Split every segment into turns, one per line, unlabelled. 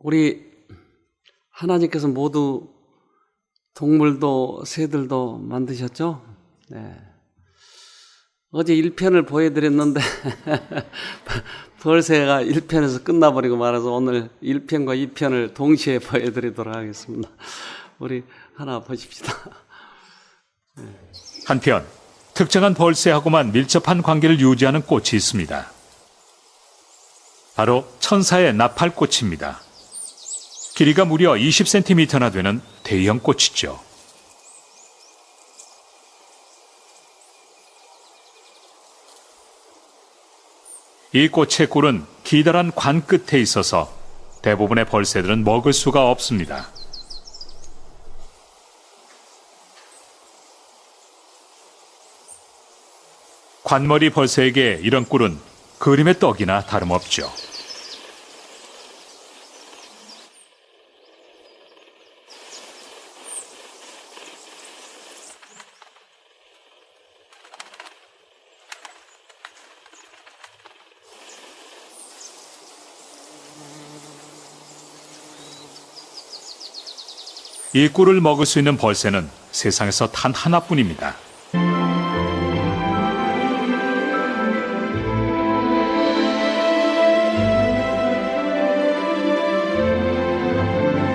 우리 하나님께서 모두 동물도 새들도 만드셨죠? 네. 어제 1편을 보여드렸는데 벌새가 1편에서 끝나버리고 말아서 오늘 1편과 2편을 동시에 보여드리도록 하겠습니다. 우리 하나 보십시다. 네.
한편 특정한 벌새하고만 밀접한 관계를 유지하는 꽃이 있습니다. 바로 천사의 나팔꽃입니다. 길이가 무려 20cm나 되는 대형 꽃이죠. 이 꽃의 꿀은 기다란 관 끝에 있어서 대부분의 벌새들은 먹을 수가 없습니다. 관머리 벌새에게 이런 꿀은 그림의 떡이나 다름없죠. 이 꿀을 먹을 수 있는 벌새는 세상에서 단 하나뿐입니다.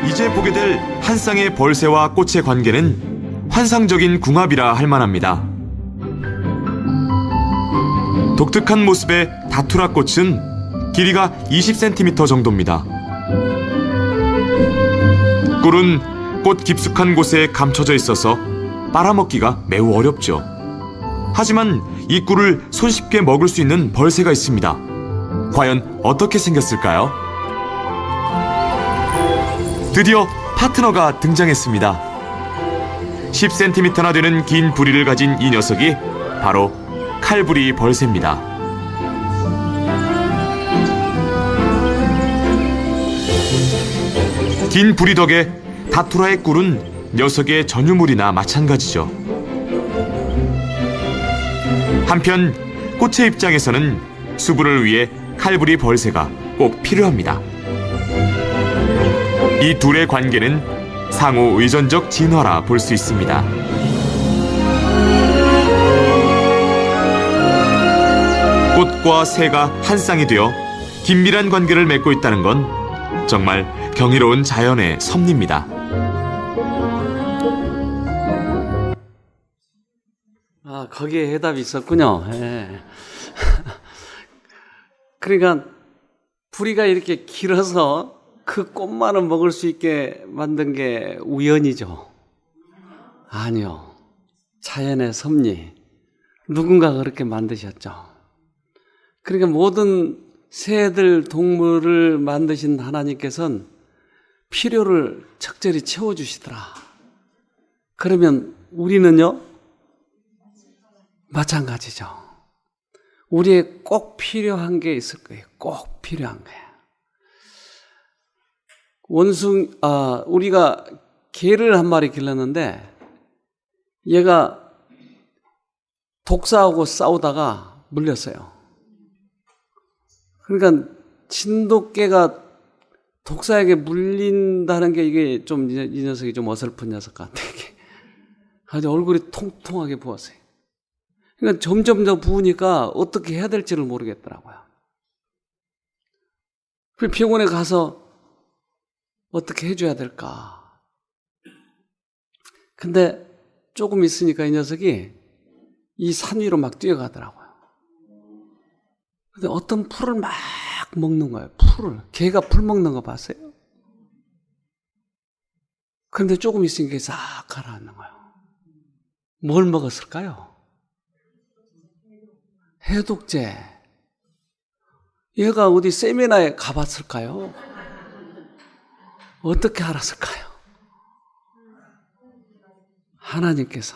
이제 보게 될 한 쌍의 벌새와 꽃의 관계는 환상적인 궁합이라 할 만합니다. 독특한 모습의 다투라 꽃은 길이가 20cm 정도입니다. 꿀은 꽃 깊숙한 곳에 감춰져 있어서 빨아먹기가 매우 어렵죠. 하지만 이 꿀을 손쉽게 먹을 수 있는 벌새가 있습니다. 과연 어떻게 생겼을까요? 드디어 파트너가 등장했습니다. 10cm나 되는 긴 부리를 가진 이 녀석이 바로 칼부리 벌새입니다. 긴 부리 덕에 다투라의 꿀은 녀석의 전유물이나 마찬가지죠. 한편 꽃의 입장에서는 수분을 위해 칼부리 벌새가 꼭 필요합니다. 이 둘의 관계는 상호 의존적 진화라 볼 수 있습니다. 꽃과 새가 한 쌍이 되어 긴밀한 관계를 맺고 있다는 건 정말 경이로운 자연의 섭리입니다.
거기에 해답이 있었군요. 예. 그러니까 부리가 이렇게 길어서 그 꽃만을 먹을 수 있게 만든 게 우연이죠. 아니요. 자연의 섭리. 누군가 그렇게 만드셨죠. 그러니까 모든 새들, 동물을 만드신 하나님께서는 필요를 적절히 채워주시더라. 그러면 우리는요? 마찬가지죠. 우리의 꼭 필요한 게 있을 거예요. 꼭 필요한 거예요. 우리가 개를 한 마리 길렀는데 얘가 독사하고 싸우다가 물렸어요. 그러니까 진돗개가 독사에게 물린다는 게 이게 좀 이 녀석이 좀 어설픈 녀석 같아. 아주 얼굴이 통통하게 부었어요. 그러니까 점점 더 부으니까 어떻게 해야 될지를 모르겠더라고요. 그래서 병원에 가서 어떻게 해줘야 될까. 근데 조금 있으니까 이 녀석이 이 산 위로 막 뛰어가더라고요. 근데 어떤 풀을 막 먹는 거예요. 풀을. 개가 풀 먹는 거 봤어요? 그런데 조금 있으니까 싹 가라앉는 거예요. 뭘 먹었을까요? 해독제. 얘가 어디 세미나에 가봤을까요? 어떻게 알았을까요? 하나님께서.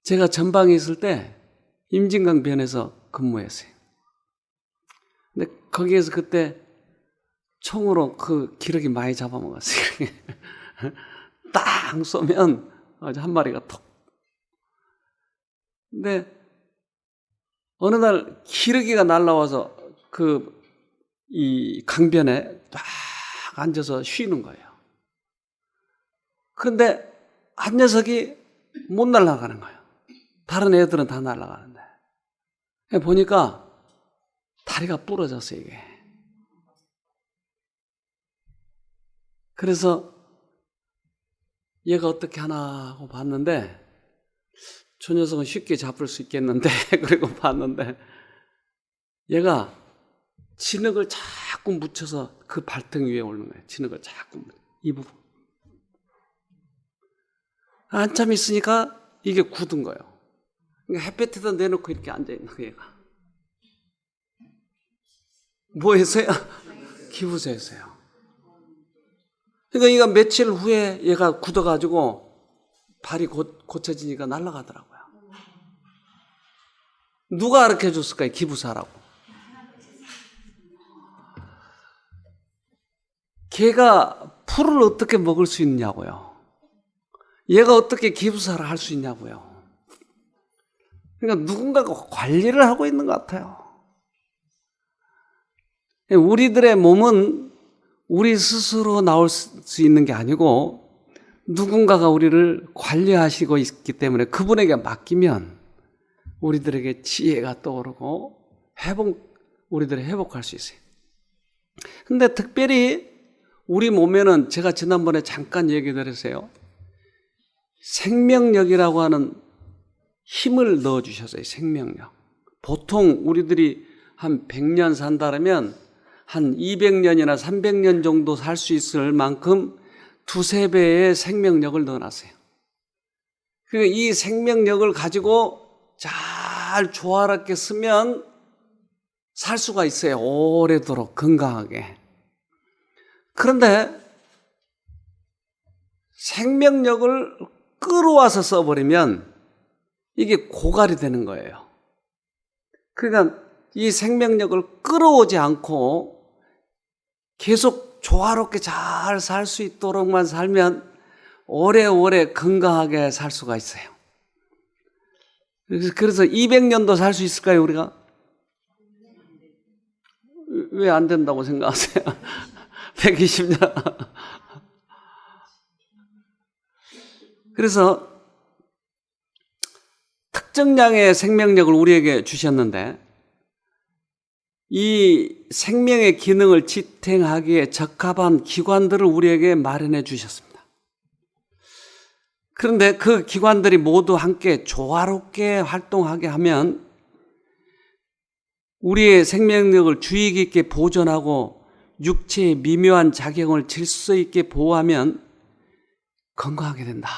제가 전방에 있을 때 임진강변에서 근무했어요. 근데 거기에서 그때 총으로 그 기러기 많이 잡아먹었어요. 땅 쏘면 한 마리가 톡. 근데 어느 날 기러기가 날라와서 그 이 강변에 딱 앉아서 쉬는 거예요. 그런데 한 녀석이 못 날아가는 거예요. 다른 애들은 다 날아가는데. 보니까 다리가 부러졌어요, 이게. 그래서 얘가 어떻게 하나 하고 봤는데, 저 녀석은 쉽게 잡을 수 있겠는데, 그리고 봤는데, 얘가 진흙을 자꾸 묻혀서 그 발등 위에 오르는 거예요. 진흙을 자꾸 이 부분. 한참 있으니까 이게 굳은 거예요. 그러니까 햇볕에다 내놓고 이렇게 앉아있는 거예요, 얘가. 뭐 했어요? 기부세였어요. 그러니까 얘가 며칠 후에 얘가 굳어가지고 발이 고쳐지니까 날아가더라고요. 누가 가르쳐 줬을까요? 기부사라고. 걔가 풀을 어떻게 먹을 수 있냐고요. 얘가 어떻게 기부사를 할 수 있냐고요. 그러니까 누군가가 관리를 하고 있는 것 같아요. 우리들의 몸은 우리 스스로 나올 수 있는 게 아니고 누군가가 우리를 관리하시고 있기 때문에 그분에게 맡기면 우리들에게 지혜가 떠오르고 우리들이 회복할 수 있어요. 근데 특별히 우리 몸에는 제가 지난번에 잠깐 얘기 드렸어요. 생명력이라고 하는 힘을 넣어주셨어요. 생명력. 보통 우리들이 한 100년 산다면 한 200년이나 300년 정도 살 수 있을 만큼 두세 배의 생명력을 넣어놨어요. 그러니까 이 생명력을 가지고 잘 조화롭게 쓰면 살 수가 있어요. 오래도록 건강하게. 그런데 생명력을 끌어와서 써버리면 이게 고갈이 되는 거예요. 그러니까 이 생명력을 끌어오지 않고 계속 조화롭게 잘 살 수 있도록만 살면 오래오래 건강하게 살 수가 있어요. 그래서 200년도 살 수 있을까요, 우리가? 왜 안 된다고 생각하세요? 120년. 그래서 특정량의 생명력을 우리에게 주셨는데 이 생명의 기능을 지탱하기에 적합한 기관들을 우리에게 마련해 주셨습니다. 그런데 그 기관들이 모두 함께 조화롭게 활동하게 하면 우리의 생명력을 주의 깊게 보존하고 육체의 미묘한 작용을 질서 있게 보호하면 건강하게 된다.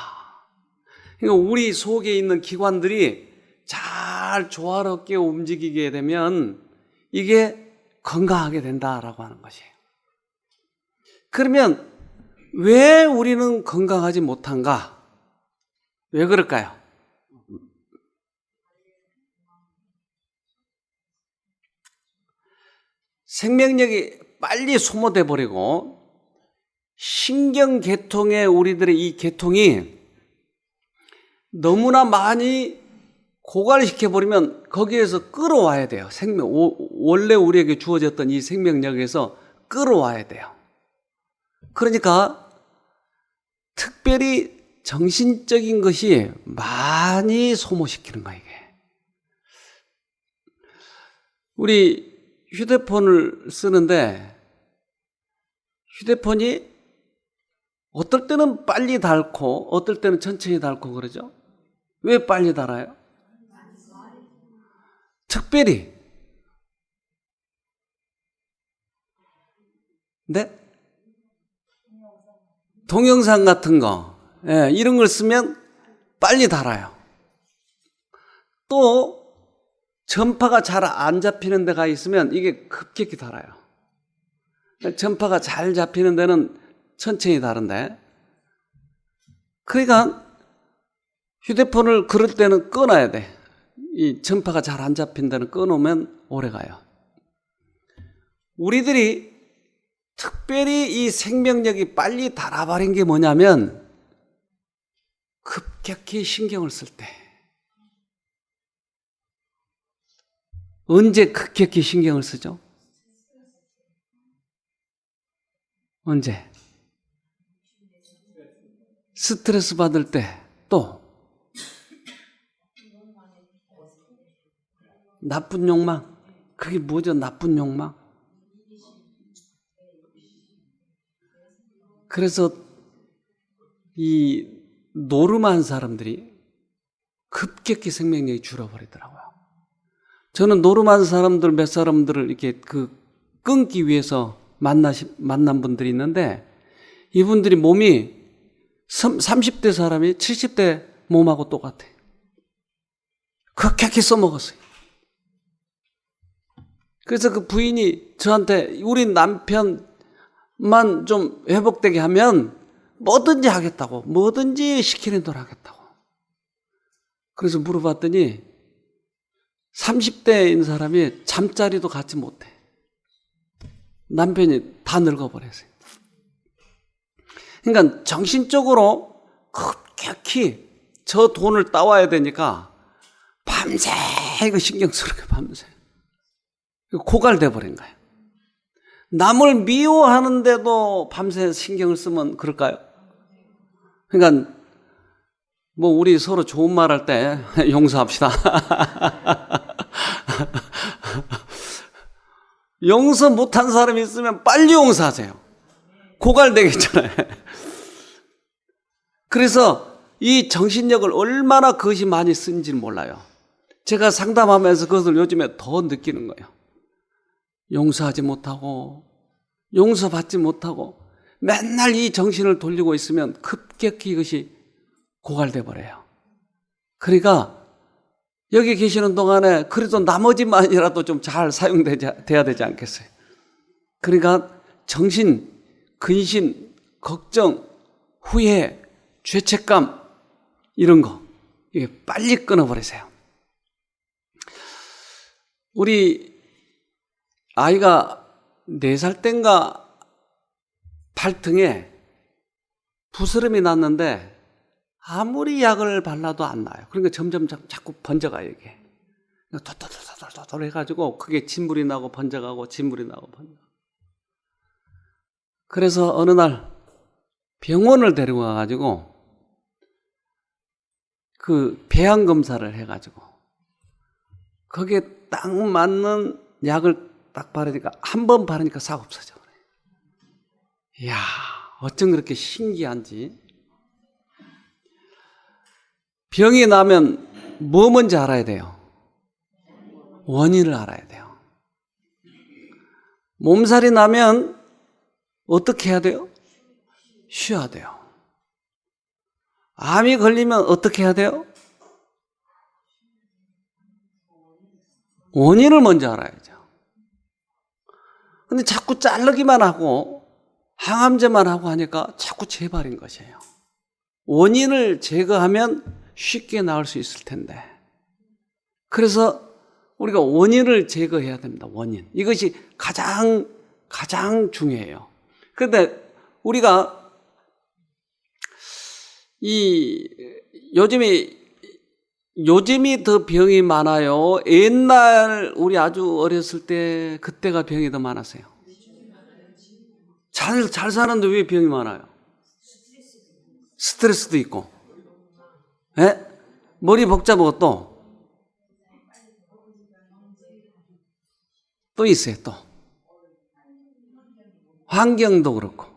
그러니까 우리 속에 있는 기관들이 잘 조화롭게 움직이게 되면 이게 건강하게 된다라고 하는 것이에요. 그러면 왜 우리는 건강하지 못한가? 왜 그럴까요? 생명력이 빨리 소모돼 버리고 신경계통에 우리들의 이 계통이 너무나 많이 고갈시켜버리면 거기에서 끌어와야 돼요. 원래 우리에게 주어졌던 이 생명력에서 끌어와야 돼요. 그러니까 특별히 정신적인 것이 많이 소모시키는 거예요, 이게. 우리 휴대폰을 쓰는데 휴대폰이 어떨 때는 빨리 닳고 어떨 때는 천천히 닳고 그러죠? 왜 빨리 닳아요? 특별히. 네? 동영상 같은 거, 예, 이런 걸 쓰면 빨리 닳아요. 또 전파가 잘 안 잡히는 데가 있으면 이게 급격히 닳아요. 전파가 잘 잡히는 데는 천천히 닳은데, 그러니까 휴대폰을 그럴 때는 꺼놔야 돼. 이 전파가 잘 안 잡힌 데는 꺼놓으면 오래 가요. 우리들이 특별히 이 생명력이 빨리 닳아버린 게 뭐냐면 급격히 신경을 쓸 때. 언제 급격히 신경을 쓰죠? 언제? 스트레스 받을 때, 또 나쁜 욕망. 그게 뭐죠? 나쁜 욕망. 그래서 이 노름한 사람들이 급격히 생명력이 줄어버리더라고요. 저는 노름한 사람들 몇 사람들을 이렇게 끊기 위해서 만난 분들이 있는데, 이분들이 몸이 30대 사람이 70대 몸하고 똑같아요. 급격히 써먹었어요. 그래서 그 부인이 저한테 우리 남편만 좀 회복되게 하면 뭐든지 하겠다고, 뭐든지 시키는 대로 하겠다고. 그래서 물어봤더니 30대인 사람이 잠자리도 같이 못해. 남편이 다 늙어버렸어요. 그러니까 정신적으로 급격히 저 돈을 따와야 되니까 밤새 이거 신경 쓰게 밤새 고갈돼 버린 거예요. 남을 미워하는데도 밤새 신경을 쓰면 그럴까요? 그러니까 뭐 우리 서로 좋은 말 할 때 용서합시다. 용서 못한 사람이 있으면 빨리 용서하세요. 고갈되겠잖아요. 그래서 이 정신력을 얼마나 그것이 많이 쓴지 몰라요. 제가 상담하면서 그것을 요즘에 더 느끼는 거예요. 용서하지 못하고 용서받지 못하고 맨날 이 정신을 돌리고 있으면 급격히 이것이 고갈돼 버려요. 그러니까 여기 계시는 동안에 그래도 나머지만이라도 좀 잘 사용돼야 되지 않겠어요? 그러니까 정신, 근심, 걱정, 후회, 죄책감 이런 거 이게 빨리 끊어버리세요. 우리 아이가 4살 땐가 발등에 부스럼이 났는데 아무리 약을 발라도 안 나요. 그러니까 점점 자꾸 번져가요, 이게. 도도도도도도 해가지고 그게 진물이 나고 번져가고 진물이 나고 번져가고. 그래서 어느 날 병원을 데리고 가가지고 그 배양 검사를 해가지고 거기에 딱 맞는 약을 딱 바르니까 한 번 바르니까 싹 없어져. 이야, 어쩜 그렇게 신기한지. 병이 나면 뭐 먼저 알아야 돼요? 원인을 알아야 돼요. 몸살이 나면 어떻게 해야 돼요? 쉬어야 돼요. 암이 걸리면 어떻게 해야 돼요? 원인을 먼저 알아야죠. 근데 자꾸 자르기만 하고 항암제만 하고 하니까 자꾸 재발인 것이에요. 원인을 제거하면 쉽게 나을 수 있을 텐데. 그래서 우리가 원인을 제거해야 됩니다. 원인. 이것이 가장 중요해요. 그런데 우리가 요즘이 더 병이 많아요? 옛날 우리 아주 어렸을 때 그때가 병이 더 많았어요? 잘 사는데 왜 병이 많아요? 스트레스도 있고. 예? 머리 복잡하고 또 있어요, 또. 환경도 그렇고.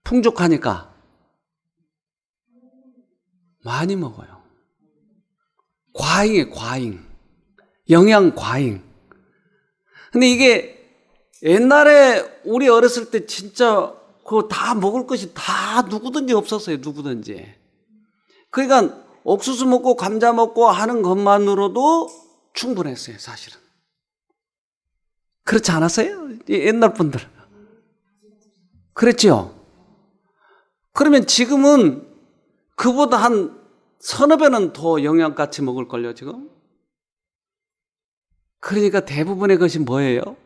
풍족하니까 많이 먹어요. 과잉이에요, 과잉. 영양 과잉. 근데 이게 옛날에 우리 어렸을 때 진짜 그거 다 먹을 것이 다 누구든지 없었어요, 누구든지. 그러니까 옥수수 먹고 감자 먹고 하는 것만으로도 충분했어요, 사실은. 그렇지 않았어요? 옛날 분들. 그랬죠? 그러면 지금은 그보다 한 서너 배는 더 영양같이 먹을걸요, 지금? 그러니까 대부분의 것이 뭐예요?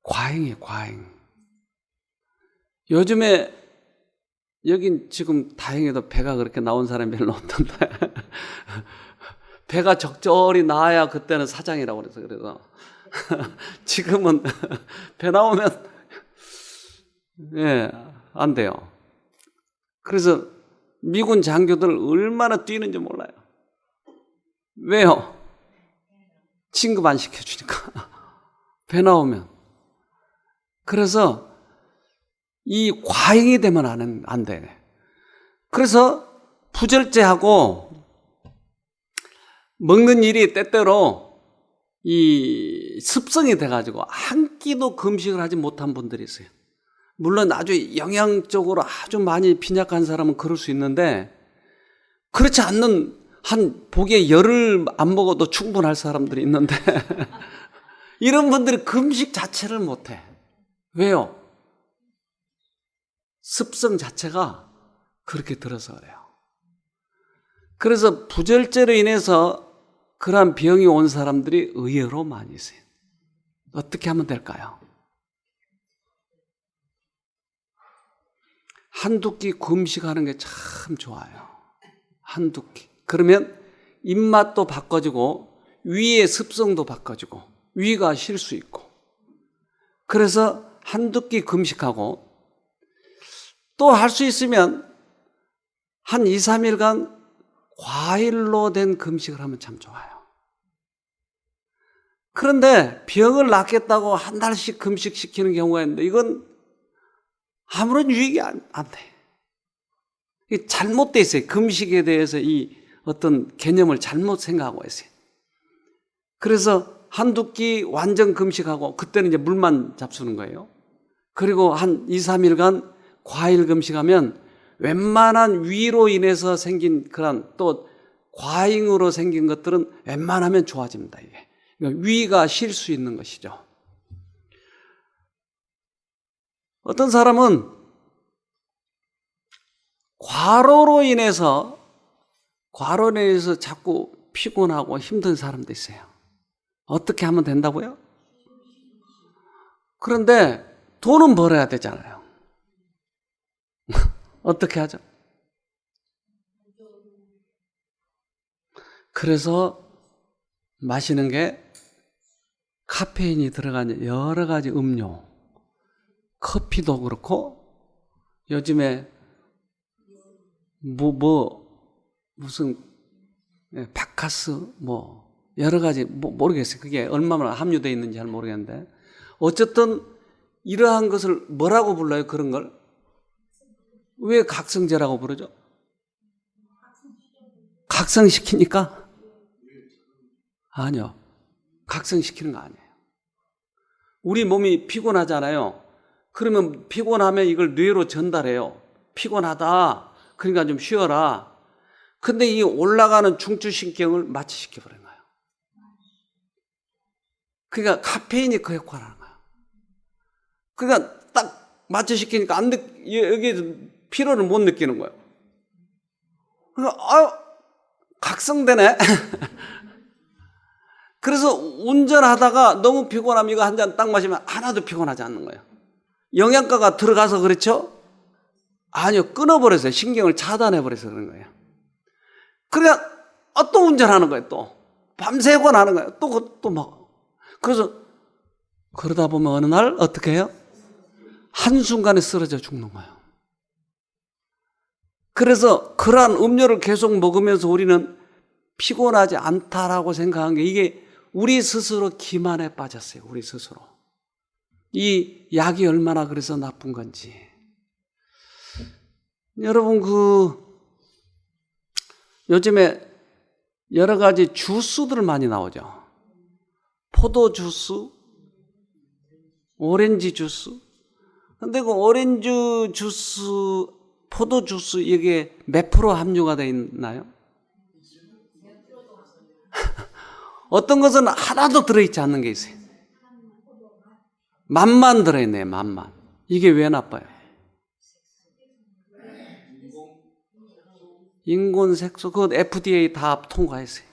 과잉이에요, 과잉. 요즘에 여긴 지금 다행히도 배가 그렇게 나온 사람이 별로 없던데 배가 적절히 나와야 그때는 사장이라고 그래서 지금은 배 나오면 예, 안 돼요. 그래서 미군 장교들 얼마나 뛰는지 몰라요. 왜요? 진급 안 시켜주니까. 배 나오면. 그래서 이 과잉이 되면 안 돼. 그래서 부절제하고 먹는 일이 때때로 이 습성이 돼가지고 한 끼도 금식을 하지 못한 분들이 있어요. 물론 아주 영양적으로 아주 많이 빈약한 사람은 그럴 수 있는데, 그렇지 않는 한 복에 열을 안 먹어도 충분할 사람들이 있는데 이런 분들이 금식 자체를 못해. 왜요? 습성 자체가 그렇게 들어서 그래요. 그래서 부절제로 인해서 그러한 병이 온 사람들이 의외로 많이 있어요. 어떻게 하면 될까요? 한두 끼 금식하는 게 참 좋아요. 한두 끼. 그러면 입맛도 바꿔지고 위의 습성도 바꿔지고 위가 쉴 수 있고, 그래서 한두 끼 금식하고 또 할 수 있으면 한 2, 3일간 과일로 된 금식을 하면 참 좋아요. 그런데 병을 낫겠다고 한 달씩 금식시키는 경우가 있는데 이건 아무런 유익이 안 돼. 잘못되어 있어요. 금식에 대해서 이 어떤 개념을 잘못 생각하고 있어요. 그래서 한두 끼 완전 금식하고 그때는 이제 물만 잡수는 거예요. 그리고 한 2, 3일간 과일 금식하면 웬만한 위로 인해서 생긴 그런 또 과잉으로 생긴 것들은 웬만하면 좋아집니다. 이게 그러니까 위가 쉴 수 있는 것이죠. 어떤 사람은 과로로 인해서 자꾸 피곤하고 힘든 사람도 있어요. 어떻게 하면 된다고요? 그런데 돈은 벌어야 되잖아요. 어떻게 하죠? 그래서 마시는 게 카페인이 들어간 여러 가지 음료, 커피도 그렇고 요즘에 무슨 바카스 여러 가지 모르겠어요. 그게 얼마나 함유되어 있는지 잘 모르겠는데 어쨌든 이러한 것을 뭐라고 불러요? 그런 걸 왜 각성제라고 부르죠? 각성시키니까? 아니요. 각성시키는 거 아니에요. 우리 몸이 피곤하잖아요. 그러면 피곤하면 이걸 뇌로 전달해요. 피곤하다. 그러니까 좀 쉬어라. 근데 이 올라가는 중추신경을 마취시켜버린 거예요. 그러니까 카페인이 그 역할을 하는 거예요. 그러니까 딱 마취시키니까 여기 피로를 못 느끼는 거예요. 그러니까 각성되네. 그래서 운전하다가 너무 피곤하면 이거 한 잔 딱 마시면 하나도 피곤하지 않는 거예요. 영양가가 들어가서 그렇죠? 아니요. 끊어버렸어요. 신경을 차단해버려서 그런 거예요. 그러니까 또 운전하는 거예요. 또 밤새곤 하는 거예요. 또 막. 그래서 그러다 보면 어느 날 어떻게 해요? 한순간에 쓰러져 죽는 거예요. 그래서 그러한 음료를 계속 먹으면서 우리는 피곤하지 않다라고 생각한 게 이게 우리 스스로 기만에 빠졌어요. 우리 스스로. 이 약이 얼마나 그래서 나쁜 건지. 여러분 요즘에 여러 가지 주스들 많이 나오죠. 포도 주스, 오렌지 주스. 근데 그 오렌지 주스, 포도 주스 이게 몇 프로 함유가 되어 있나요? 어떤 것은 하나도 들어있지 않는 게 있어요. 맛만 들어있네요. 맛만. 이게 왜 나빠요? 인공 색소, 그거 FDA 다 통과했어요.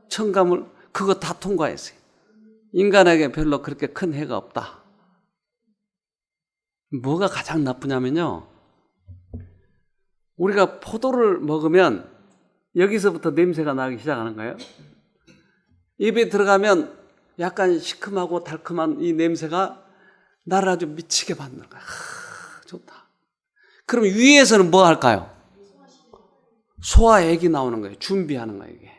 첨가물, 그거 다 통과했어요. 인간에게 별로 그렇게 큰 해가 없다. 뭐가 가장 나쁘냐면요. 우리가 포도를 먹으면 여기서부터 냄새가 나기 시작하는 거예요. 입에 들어가면 약간 시큼하고 달콤한 이 냄새가 나를 아주 미치게 만드는 거야. 좋다. 그럼 위에서는 뭐 할까요? 소화액이 나오는 거예요. 준비하는 거예요, 이게.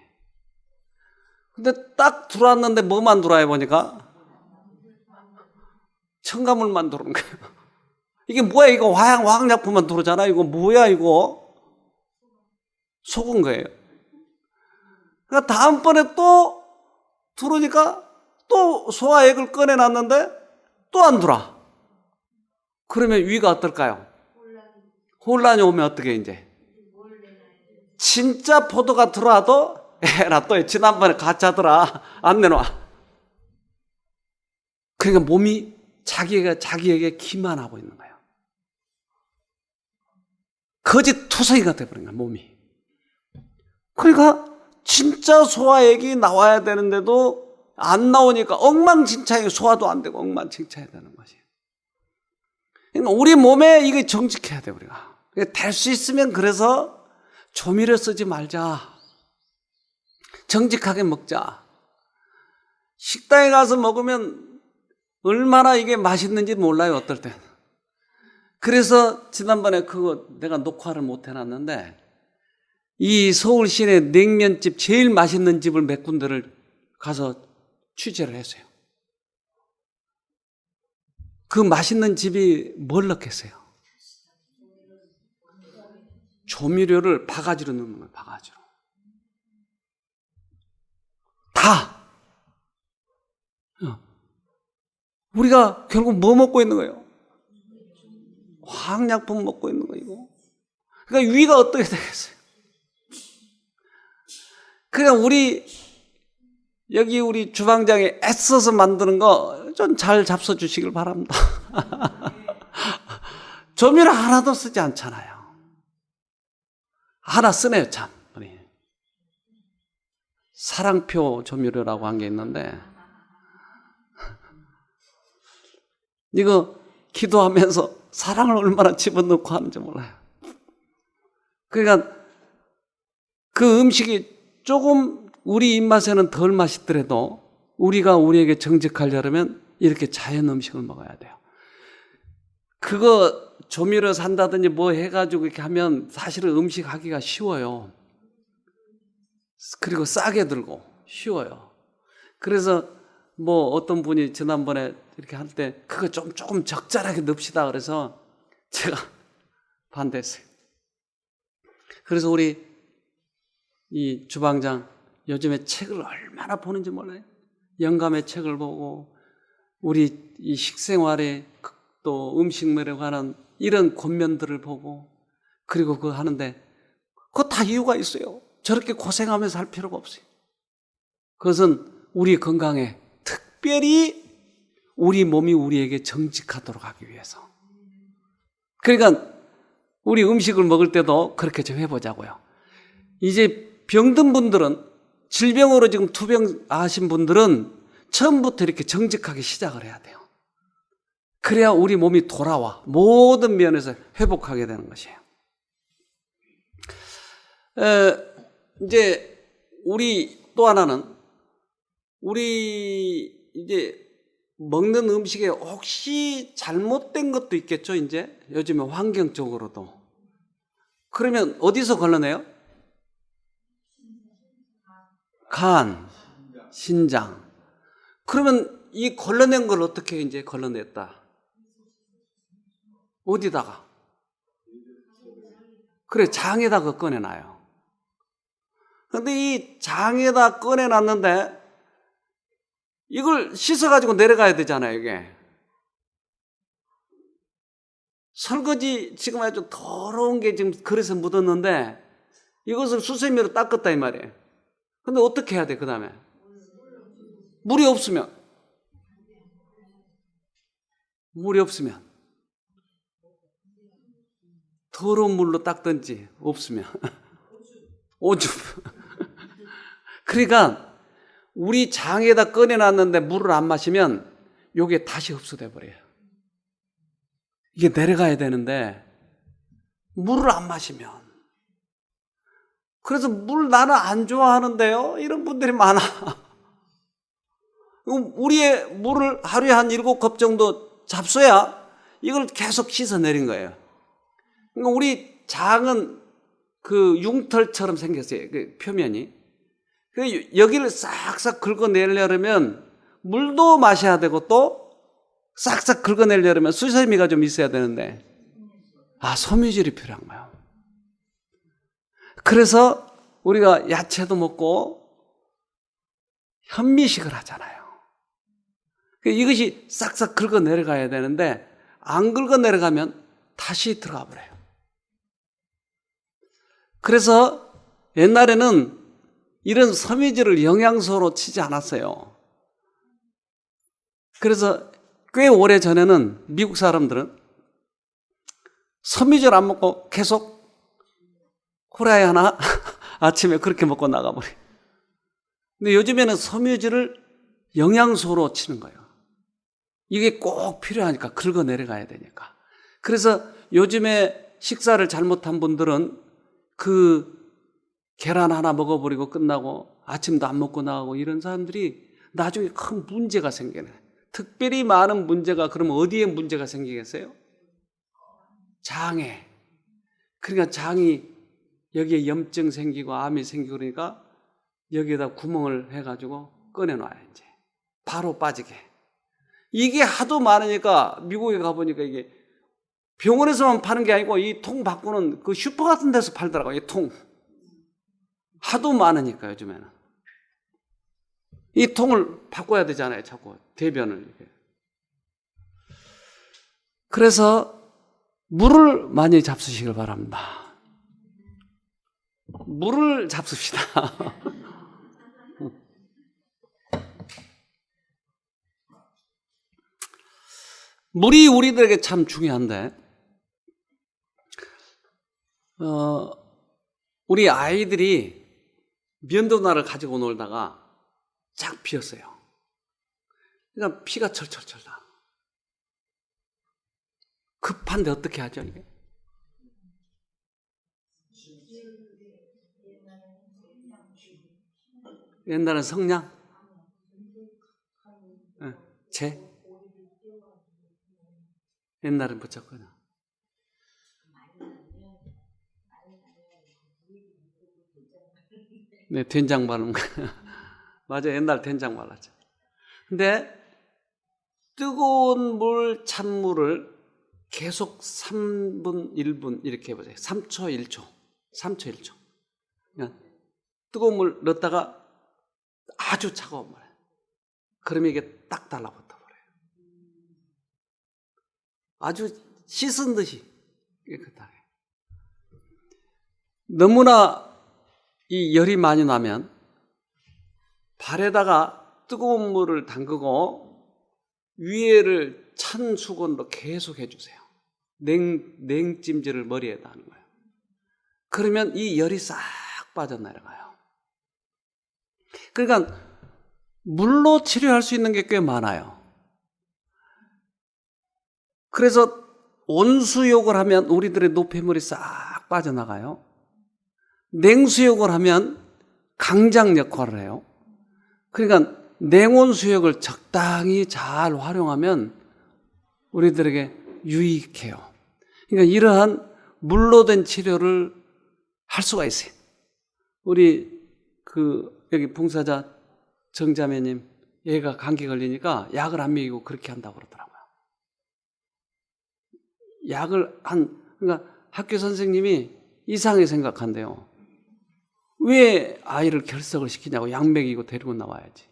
근데 딱 들어왔는데 뭐만 들어와요, 보니까? 첨가물만 들어오는 거예요. 이게 뭐야, 이거 화학약품만 들어오잖아. 이거 뭐야, 이거? 속은 거예요. 그러니까 다음번에 또 들어오니까 또 소화액을 꺼내놨는데 또 안 들어와. 그러면 위가 어떨까요? 혼란이 오면 어떻게 이제? 진짜 포도가 들어와도 에라 또 지난번에 가짜더라 안 내놔. 그러니까 몸이 자기에게 기만하고 있는 거예요. 거짓 투성이가 돼버린 거야, 몸이. 그러니까 진짜 소화액이 나와야 되는데도 안 나오니까 엉망진창이 소화도 안 되고 엉망진창이 되는 것이에요. 그러니까 우리 몸에 이게 정직해야 돼, 우리가. 될 수 있으면 그래서 조미료 쓰지 말자. 정직하게 먹자. 식당에 가서 먹으면 얼마나 이게 맛있는지 몰라요, 어떨 땐. 그래서 지난번에 그거 내가 녹화를 못 해놨는데 이 서울 시내 냉면집 제일 맛있는 집을 몇 군데를 가서 취재를 했어요. 그 맛있는 집이 뭘 넣겠어요? 조미료를 바가지로 넣는 거예요, 바가지로. 다. 우리가 결국 뭐 먹고 있는 거예요? 화학약품 먹고 있는 거, 이거. 그러니까 위가 어떻게 되겠어요? 그러니까 여기 우리 주방장에 애써서 만드는 거 좀 잘 잡숴 주시길 바랍니다. 조미료 하나도 쓰지 않잖아요. 하나 쓰네요, 참. 우리 사랑표 조미료라고 한 게 있는데 이거 기도하면서 사랑을 얼마나 집어넣고 하는지 몰라요. 그러니까 그 음식이 조금 우리 입맛에는 덜 맛있더라도 우리가 우리에게 정직하려면 이렇게 자연 음식을 먹어야 돼요. 그거 조미료 산다든지 뭐 해가지고 이렇게 하면 사실은 음식 하기가 쉬워요. 그리고 싸게 들고 쉬워요. 그래서 뭐 어떤 분이 지난번에 이렇게 할 때 그거 조금 적절하게 넣읍시다 그래서 제가 반대했어요. 그래서 우리 이 주방장 요즘에 책을 얼마나 보는지 몰라요. 영감의 책을 보고 우리 이 식생활에 또 음식물에 관한 이런 권면들을 보고 그리고 그거 하는데 그거 다 이유가 있어요. 저렇게 고생하면서 할 필요가 없어요. 그것은 우리 건강에 특별히 우리 몸이 우리에게 정직하도록 하기 위해서. 그러니까 우리 음식을 먹을 때도 그렇게 좀 해보자고요. 이제 병든 분들은 질병으로 지금 투병하신 분들은 처음부터 이렇게 정직하게 시작을 해야 돼요. 그래야 우리 몸이 돌아와 모든 면에서 회복하게 되는 것이에요. 이제 우리 또 하나는 우리 이제 먹는 음식에 혹시 잘못된 것도 있겠죠. 이제 요즘에 환경적으로도. 그러면 어디서 걸러내요? 간, 신장. 그러면 이 걸러낸 걸 어떻게 이제 걸러냈다? 어디다가? 그래, 장에다가 꺼내놔요. 근데 이 장에다 꺼내놨는데 이걸 씻어가지고 내려가야 되잖아요, 이게. 설거지 지금 아주 더러운 게 지금 그릇에 묻었는데 이것을 수세미로 닦았다 이 말이에요. 근데 어떻게 해야 돼, 그 다음에? 물이 없으면 더러운 물로 닦든지 없으면 오줌. 그러니까 우리 장에다 꺼내놨는데 물을 안 마시면 이게 다시 흡수돼 버려요. 이게 내려가야 되는데 물을 안 마시면. 그래서 물 나는 안 좋아하는데요, 이런 분들이 많아. 우리의 물을 하루에 한 7컵 정도 잡숴야 이걸 계속 씻어내린 거예요. 그러니까 우리 장은 그 융털처럼 생겼어요. 그 표면이. 여기를 싹싹 긁어내려면 물도 마셔야 되고 또 싹싹 긁어내려면 수세미가 좀 있어야 되는데, 섬유질이 필요한 거예요. 그래서 우리가 야채도 먹고 현미식을 하잖아요. 이것이 싹싹 긁어 내려가야 되는데 안 긁어 내려가면 다시 들어가 버려요. 그래서 옛날에는 이런 섬유질을 영양소로 치지 않았어요. 그래서 꽤 오래 전에는 미국 사람들은 섬유질 안 먹고 계속 후라이 하나 아침에 그렇게 먹고 나가버려요. 근데 요즘에는 섬유질을 영양소로 치는 거예요. 이게 꼭 필요하니까, 긁어 내려가야 되니까. 그래서 요즘에 식사를 잘못한 분들은 그 계란 하나 먹어버리고 끝나고 아침도 안 먹고 나가고 이런 사람들이 나중에 큰 문제가 생기네. 특별히 많은 문제가, 그러면 어디에 문제가 생기겠어요? 장에. 그러니까 장이 여기에 염증 생기고 암이 생기고 그러니까 여기에다 구멍을 해가지고 꺼내놔요, 이제. 바로 빠지게. 이게 하도 많으니까 미국에 가보니까 이게 병원에서만 파는 게 아니고 이 통 바꾸는 그 슈퍼 같은 데서 팔더라고요, 이 통. 하도 많으니까 요즘에는. 이 통을 바꿔야 되잖아요, 자꾸. 대변을. 이렇게. 그래서 물을 많이 잡수시길 바랍니다. 물을 잡수시다. 물이 우리들에게 참 중요한데, 우리 아이들이 면도날을 가지고 놀다가 쫙 피었어요. 그러니까 피가 철철철 나. 급한데 어떻게 하죠, 이게? 옛날엔 성냥? 재? 옛날엔 붙였거든. 네, 된장 바르는 거. 맞아, 옛날 된장 발랐죠. 근데 뜨거운 물, 찬물을 계속 3분, 1분 이렇게 해보세요. 3초, 1초. 3초, 1초. 그냥 뜨거운 물 넣었다가 아주 차가운 물. 그러면 이게 딱 달라붙어 버려요. 아주 씻은 듯이 깨끗하게. 너무나 이 열이 많이 나면 발에다가 뜨거운 물을 담그고 위에를 찬 수건으로 계속 해주세요. 냉찜질을 머리에다 하는 거예요. 그러면 이 열이 싹 빠져나가요. 그러니까 물로 치료할 수 있는 게 꽤 많아요. 그래서 온수욕을 하면 우리들의 노폐물이 싹 빠져나가요. 냉수욕을 하면 강장 역할을 해요. 그러니까 냉온수욕을 적당히 잘 활용하면 우리들에게 유익해요. 그러니까 이러한 물로 된 치료를 할 수가 있어요. 우리 여기 봉사자 정자매님, 얘가 감기 걸리니까 약을 안 먹이고 그렇게 한다고 그러더라고요. 그러니까 학교 선생님이 이상하게 생각한대요. 왜 아이를 결석을 시키냐고, 약 먹이고 데리고 나와야지.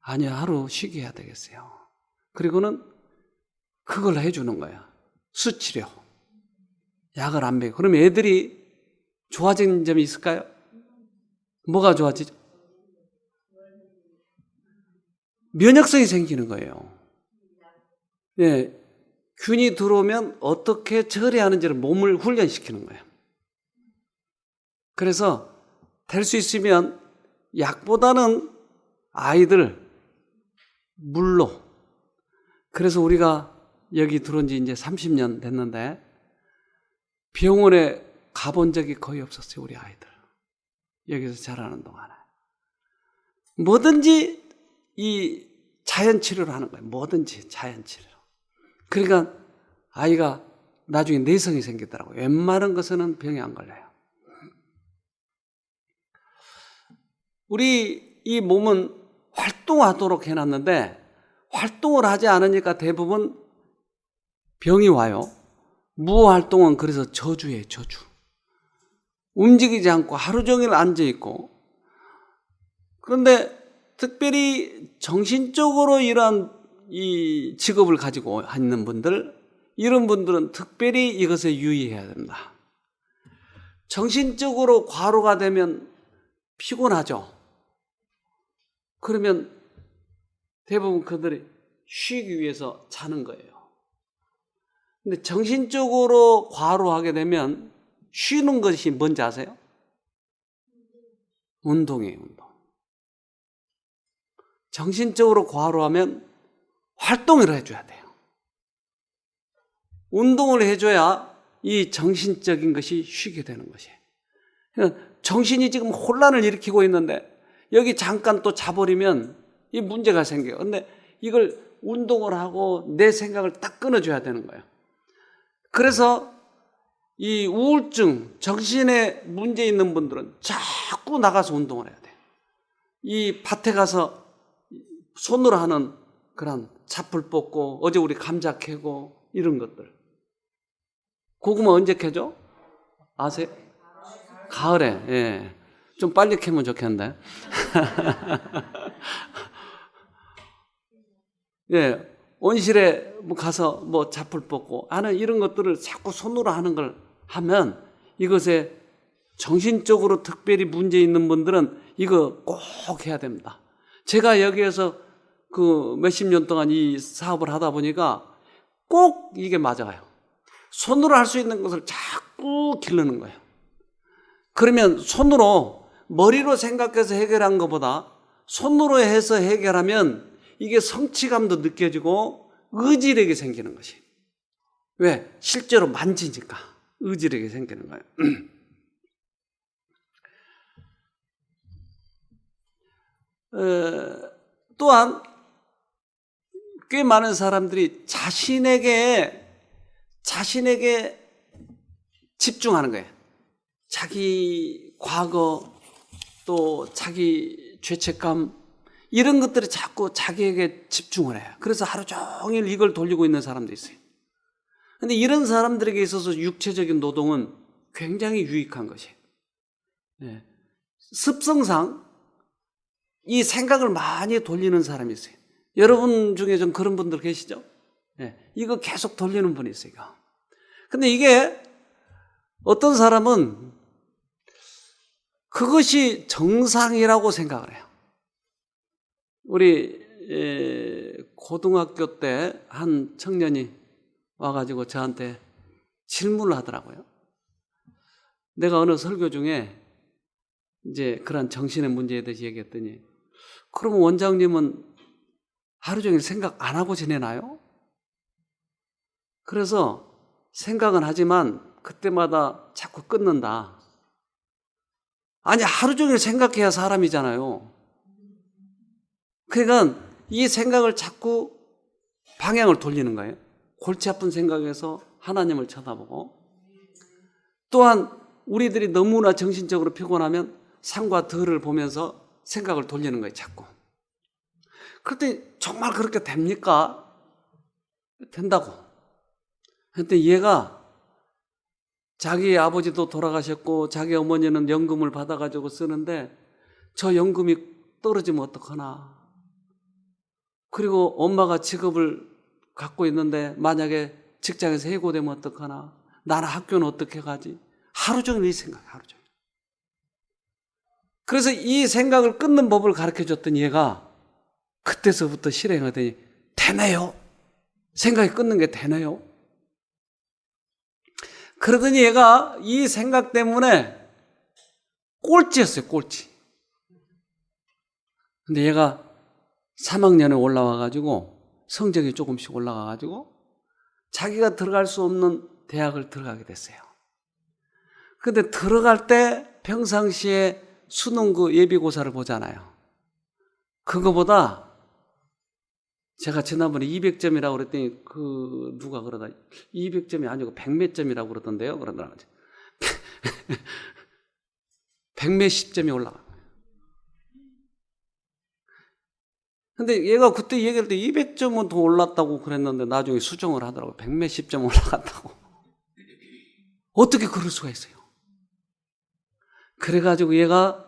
아니요, 하루 쉬게 해야 되겠어요. 그리고는 그걸 해주는 거야. 수치료. 약을 안 먹이고. 그러면 애들이 좋아진 점이 있을까요? 뭐가 좋아지죠? 면역성이 생기는 거예요. 예, 균이 들어오면 어떻게 처리하는지를 몸을 훈련시키는 거예요. 그래서 될 수 있으면 약보다는 아이들 물로. 그래서 우리가 여기 들어온 지 이제 30년 됐는데 병원에 가본 적이 거의 없었어요, 우리 아이들. 여기서 자라는 동안에. 뭐든지 이 자연 치료를 하는 거예요. 뭐든지 자연 치료로. 그러니까 아이가 나중에 내성이 생기더라고요. 웬만한 것은 병이 안 걸려요. 우리 이 몸은 활동하도록 해놨는데 활동을 하지 않으니까 대부분 병이 와요. 무활동은 그래서 저주예요, 저주. 움직이지 않고 하루 종일 앉아있고. 그런데 특별히 정신적으로 이러한 이 직업을 가지고 있는 분들, 이런 분들은 특별히 이것에 유의해야 됩니다. 정신적으로 과로가 되면 피곤하죠. 그러면 대부분 그들이 쉬기 위해서 자는 거예요. 근데 정신적으로 과로하게 되면 쉬는 것이 뭔지 아세요? 운동이에요, 운동. 정신적으로 과로하면 활동을 해줘야 돼요. 운동을 해줘야 이 정신적인 것이 쉬게 되는 것이에요. 그러니까 정신이 지금 혼란을 일으키고 있는데 여기 잠깐 또 자버리면 이 문제가 생겨요. 근데 이걸 운동을 하고 내 생각을 딱 끊어줘야 되는 거예요. 그래서 이 우울증, 정신에 문제 있는 분들은 자꾸 나가서 운동을 해야 돼요. 이 밭에 가서 손으로 하는 그런 잡풀 뽑고 어제 우리 감자 캐고 이런 것들. 고구마 언제 캐죠? 아세요? 가을에. 예. 좀 빨리 캐면 좋겠는데. 예. 온실에 가서 뭐 잡풀 뽑고 하는 이런 것들을 자꾸 손으로 하는 걸 하면 이것에 정신적으로 특별히 문제 있는 분들은 이거 꼭 해야 됩니다. 제가 여기에서 그 몇십 년 동안 이 사업을 하다 보니까 꼭 이게 맞아요. 손으로 할 수 있는 것을 자꾸 기르는 거예요. 그러면 손으로 머리로 생각해서 해결한 것보다 손으로 해서 해결하면 이게 성취감도 느껴지고 의지력이 생기는 것이. 왜? 실제로 만지니까 의지력이 생기는 거예요. 또한 꽤 많은 사람들이 자신에게 집중하는 거예요. 자기 과거 또 자기 죄책감 이런 것들이 자꾸 자기에게 집중을 해요. 그래서 하루 종일 이걸 돌리고 있는 사람도 있어요. 그런데 이런 사람들에게 있어서 육체적인 노동은 굉장히 유익한 것이에요. 네. 습성상 이 생각을 많이 돌리는 사람이 있어요. 여러분 중에 좀 그런 분들 계시죠? 네. 이거 계속 돌리는 분이 있어요. 근데 이게 어떤 사람은 그것이 정상이라고 생각을 해요. 우리 고등학교 때 한 청년이 와가지고 저한테 질문을 하더라고요. 내가 어느 설교 중에 이제 그런 정신의 문제에 대해서 얘기했더니 그러면 원장님은 하루 종일 생각 안 하고 지내나요? 그래서 생각은 하지만 그때마다 자꾸 끊는다. 아니 하루 종일 생각해야 사람이잖아요. 그러니까 이 생각을 자꾸 방향을 돌리는 거예요. 골치 아픈 생각에서 하나님을 쳐다보고 또한 우리들이 너무나 정신적으로 피곤하면 산과 들을 보면서 생각을 돌리는 거예요. 자꾸. 그랬더니 정말 그렇게 됩니까? 된다고. 그런데 얘가 자기 아버지도 돌아가셨고 자기 어머니는 연금을 받아가지고 쓰는데 저 연금이 떨어지면 어떡하나. 그리고 엄마가 직업을 갖고 있는데 만약에 직장에서 해고되면 어떡하나. 나는 학교는 어떻게 가지. 하루 종일 이 생각이에요. 하루 종일. 그래서 이 생각을 끊는 법을 가르쳐줬던 얘가 그때서부터 실행하더니 되네요. 생각이 끊는 게 되네요. 그러더니 얘가 이 생각 때문에 꼴찌였어요. 꼴찌. 근데 얘가 3학년에 올라와가지고 성적이 조금씩 올라가가지고 자기가 들어갈 수 없는 대학을 들어가게 됐어요. 근데 들어갈 때 평상시에 수능 그 예비고사를 보잖아요. 그거보다 제가 지난번에 200점이라고 그랬더니 누가 그러다 200점이 아니고 100몇 점이라고 그러던데요. 그러더라고요. 100몇십 점이 올라가. 근데 얘가 그때 얘기할 때 200점은 더 올랐다고 그랬는데 나중에 수정을 하더라고요. 100몇십 점 올라갔다고. 어떻게 그럴 수가 있어요? 그래가지고 얘가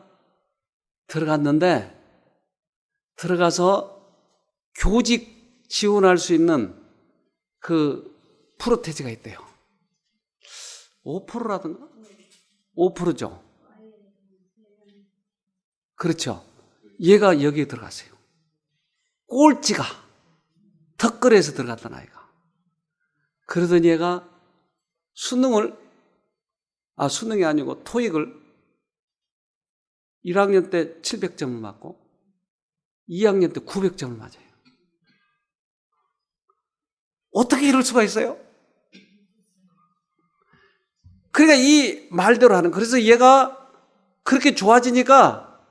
들어갔는데 들어가서 교직 지원할 수 있는 그 프로테지가 있대요. 5%라든가? 5%죠. 그렇죠. 얘가 여기에 들어갔어요. 꼴찌가 턱걸이에서 들어갔던 아이가. 그러더니 얘가 수능이 아니고 토익을 1학년 때 700점을 맞고 2학년 때 900점을 맞아요. 어떻게 이럴 수가 있어요? 그러니까 이 말대로 하는, 그래서 얘가 그렇게 좋아지니까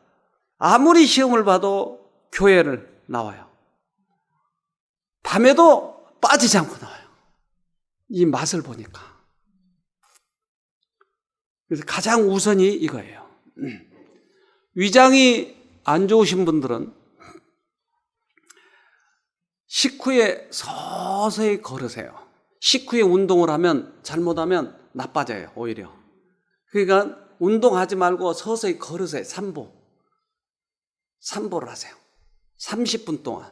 아무리 시험을 봐도 교회를 나와요. 밤에도 빠지지 않고 나와요. 이 맛을 보니까. 그래서 가장 우선이 이거예요. 위장이 안 좋으신 분들은 식후에 서서히 걸으세요. 식후에 운동을 하면, 잘못하면 나빠져요, 오히려. 그러니까 운동하지 말고 서서히 걸으세요. 산보를 하세요. 30분 동안.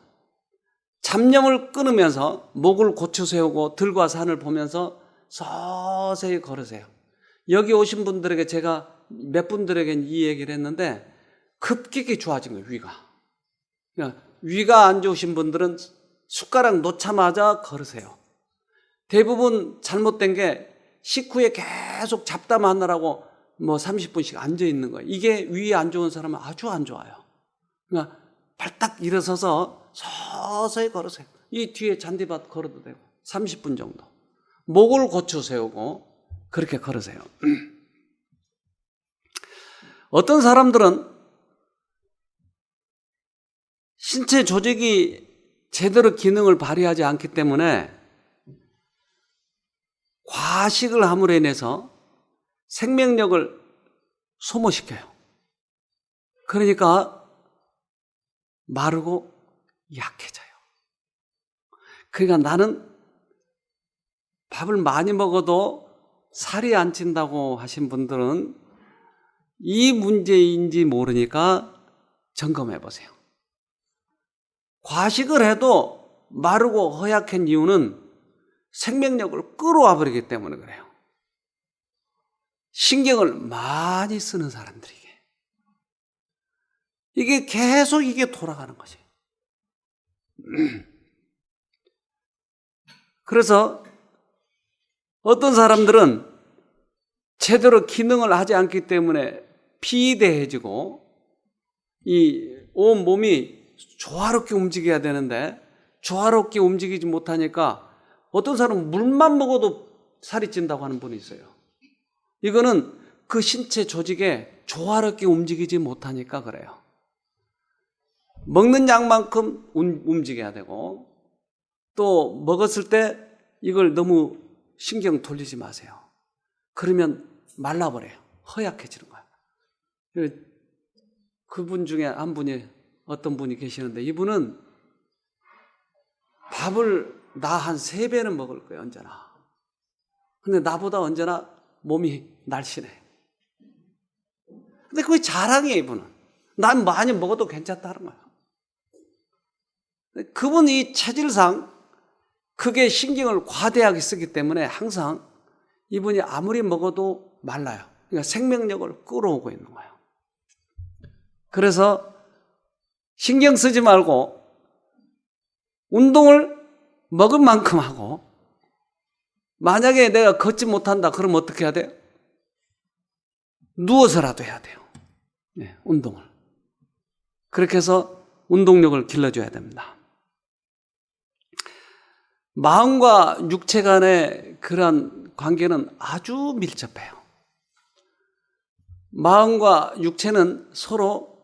잡념을 끊으면서 목을 고쳐 세우고 들과 산을 보면서 서서히 걸으세요. 여기 오신 분들에게 제가 몇 분들에겐 이 얘기를 했는데 급격히 좋아진 거예요, 위가. 그러니까 위가 안 좋으신 분들은 숟가락 놓자마자 걸으세요. 대부분 잘못된 게 식후에 계속 잡담하느라고 30분씩 앉아 있는 거예요. 이게 위에 안 좋은 사람은 아주 안 좋아요. 그러니까 발딱 일어서서 서서히 걸으세요. 이 뒤에 잔디밭 걸어도 되고 30분 정도. 목을 고쳐 세우고 그렇게 걸으세요. 어떤 사람들은 신체 조직이 제대로 기능을 발휘하지 않기 때문에 과식을 함으로 인해서 생명력을 소모시켜요. 그러니까 마르고 약해져요. 그러니까 나는 밥을 많이 먹어도 살이 안 찐다고 하신 분들은 이 문제인지 모르니까 점검해 보세요. 과식을 해도 마르고 허약한 이유는 생명력을 끌어와 버리기 때문에 그래요. 신경을 많이 쓰는 사람들에게. 이게 계속 이게 돌아가는 거지. 그래서 어떤 사람들은 제대로 기능을 하지 않기 때문에 비대해지고 이 온 몸이 조화롭게 움직여야 되는데 조화롭게 움직이지 못하니까 어떤 사람은 물만 먹어도 살이 찐다고 하는 분이 있어요. 이거는 그 신체 조직에 조화롭게 움직이지 못하니까 그래요. 먹는 양만큼 움직여야 되고 또 먹었을 때 이걸 너무 신경 돌리지 마세요. 그러면 말라버려요. 허약해지는 거예요. 그분 중에 한 분이 어떤 분이 계시는데 이분은 밥을 나 한 3배는 먹을 거예요, 언제나. 근데 나보다 언제나 몸이 날씬해. 근데 그게 자랑이에요, 이분은. 난 많이 먹어도 괜찮다는 거예요. 그분이 체질상 그게 신경을 과대하게 쓰기 때문에 항상 이분이 아무리 먹어도 말라요. 그러니까 생명력을 끌어오고 있는 거예요. 그래서 신경 쓰지 말고 운동을 먹을 만큼 하고 만약에 내가 걷지 못한다 그러면 어떻게 해야 돼요? 누워서라도 해야 돼요. 네, 운동을. 그렇게 해서 운동력을 길러줘야 됩니다. 마음과 육체 간의 그런 관계는 아주 밀접해요. 마음과 육체는 서로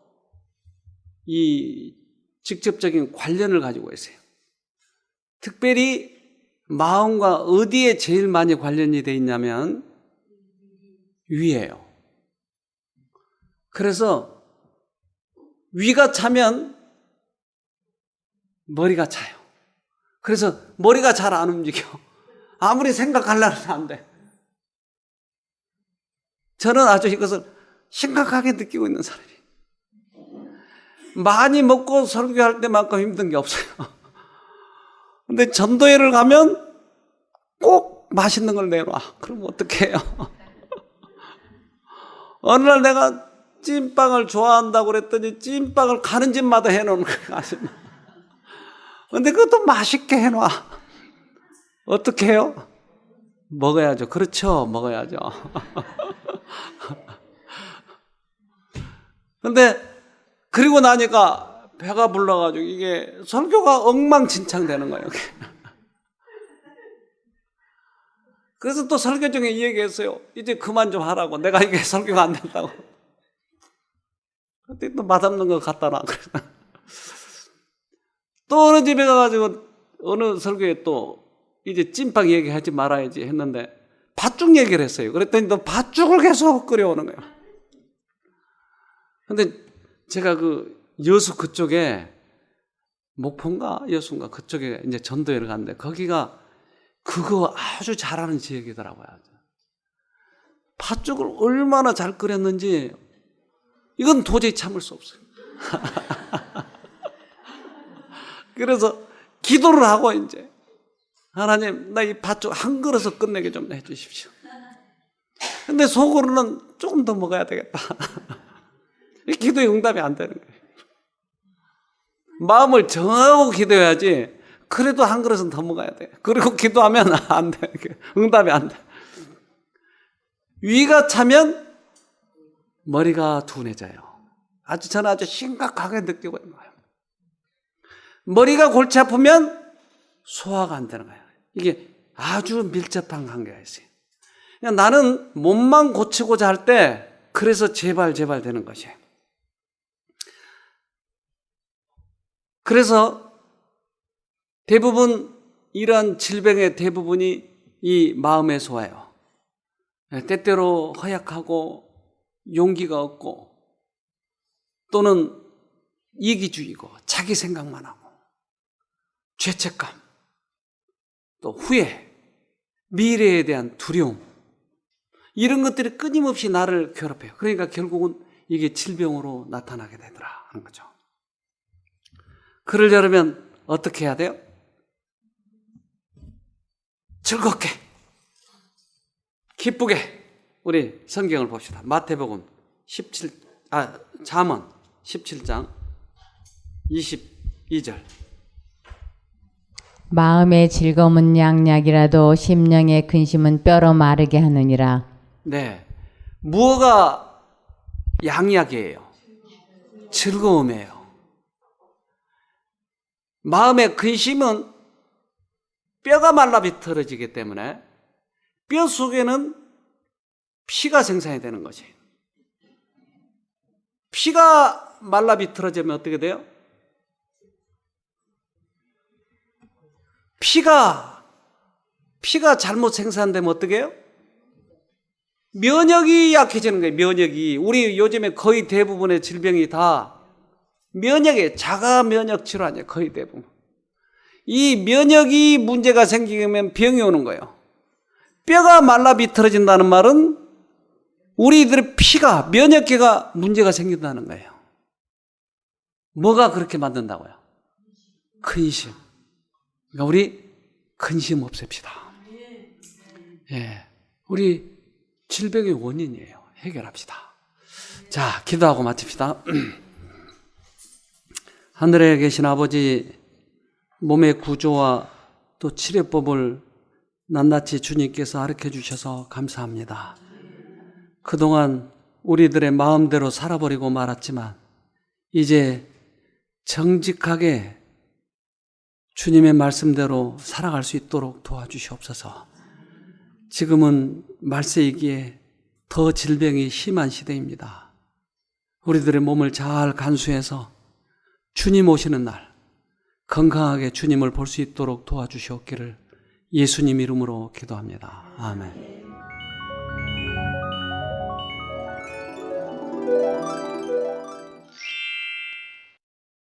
이 직접적인 관련을 가지고 있어요. 특별히 마음과 어디에 제일 많이 관련이 돼 있냐면 위예요. 그래서 위가 차면 머리가 차요. 그래서 머리가 잘 안 움직여. 아무리 생각하려면 안 돼. 저는 아주 이것을 심각하게 느끼고 있는 사람이에요. 많이 먹고 설교할 때만큼 힘든 게 없어요. 근데 전도회를 가면 꼭 맛있는 걸 내놔. 그럼 어떻게 해요? 어느 날 내가 찐빵을 좋아한다고 그랬더니 찐빵을 가는 집마다 해놓는 거예요. 근데 그것도 맛있게 해놔. 어떻게 해요? 먹어야죠. 그렇죠. 먹어야죠. 근데 그리고 나니까 배가 불러가지고 이게 설교가 엉망진창 되는 거예요. 그래서 또 설교 중에 이 얘기했어요. 이제 그만 좀 하라고. 내가 이게 설교가 안 된다고. 그때 또 맛없는 거 갖다 놔. 또 어느 집에 가가지고 어느 설교에 또 이제 찐빵 얘기하지 말아야지 했는데 팥죽 얘기를 했어요. 그랬더니 또 팥죽을 계속 끓여오는 거예요. 근데 제가 그 여수 그쪽에 목포인가 여수인가 그쪽에 이제 전도회를 갔는데 거기가 그거 아주 잘하는 지역이더라고요. 팥죽을 얼마나 잘 끓였는지 이건 도저히 참을 수 없어요. 그래서 기도를 하고 이제 하나님 나 이 팥죽 한 그릇을 끝내게 좀 해주십시오. 근데 속으로는 조금 더 먹어야 되겠다. 이 기도의 응답이 안 되는 거예요. 마음을 정하고 기도해야지. 그래도 한 그릇은 더 먹어야 돼. 그리고 기도하면 안 돼. 응답이 안 돼. 위가 차면 머리가 둔해져요. 저는 아주 심각하게 느끼고 있는 거예요. 머리가 골치 아프면 소화가 안 되는 거예요. 이게 아주 밀접한 관계가 있어요. 그냥 나는 몸만 고치고자 할 때 그래서 제발 되는 것이에요. 그래서 대부분 이런 질병의 대부분이 이 마음의 소화예요. 때때로 허약하고 용기가 없고 또는 이기주의고 자기 생각만 하고 죄책감 또 후회 미래에 대한 두려움 이런 것들이 끊임없이 나를 괴롭혀요. 그러니까 결국은 이게 질병으로 나타나게 되더라 하는 거죠. 그러려면 어떻게 해야 돼요? 즐겁게 기쁘게 우리 성경을 봅시다. 마태복음 잠언 17장 22절.
마음의 즐거움은 양약이라도 심령의 근심은 뼈로 마르게 하느니라.
네, 무엇가 양약이에요? 즐거움이에요. 마음의 근심은 뼈가 말라 비틀어지기 때문에 뼈 속에는 피가 생산이 되는 것이에요. 피가 말라 비틀어지면 어떻게 돼요? 피가 잘못 생산되면 어떻게 해요? 면역이 약해지는 거예요. 면역이. 우리 요즘에 거의 대부분의 질병이 다 면역에 자가 면역 질환 아니에요. 거의 대부분. 이 면역이 문제가 생기면 병이 오는 거예요. 뼈가 말라 비틀어진다는 말은 우리들의 피가 면역계가 문제가 생긴다는 거예요. 뭐가 그렇게 만든다고요? 근심. 그러니까 우리 근심 없앱시다. 예, 우리 질병의 원인이에요. 해결합시다. 자, 기도하고 마칩시다. 하늘에 계신 아버지, 몸의 구조와 또 치료법을 낱낱이 주님께서 가르쳐 주셔서 감사합니다. 그동안 우리들의 마음대로 살아버리고 말았지만 이제 정직하게 주님의 말씀대로 살아갈 수 있도록 도와주시옵소서. 지금은 말세이기에 더 질병이 심한 시대입니다. 우리들의 몸을 잘 간수해서 주님 오시는 날 건강하게 주님을 볼 수 있도록 도와주시옵기를 예수님 이름으로 기도합니다. 아멘.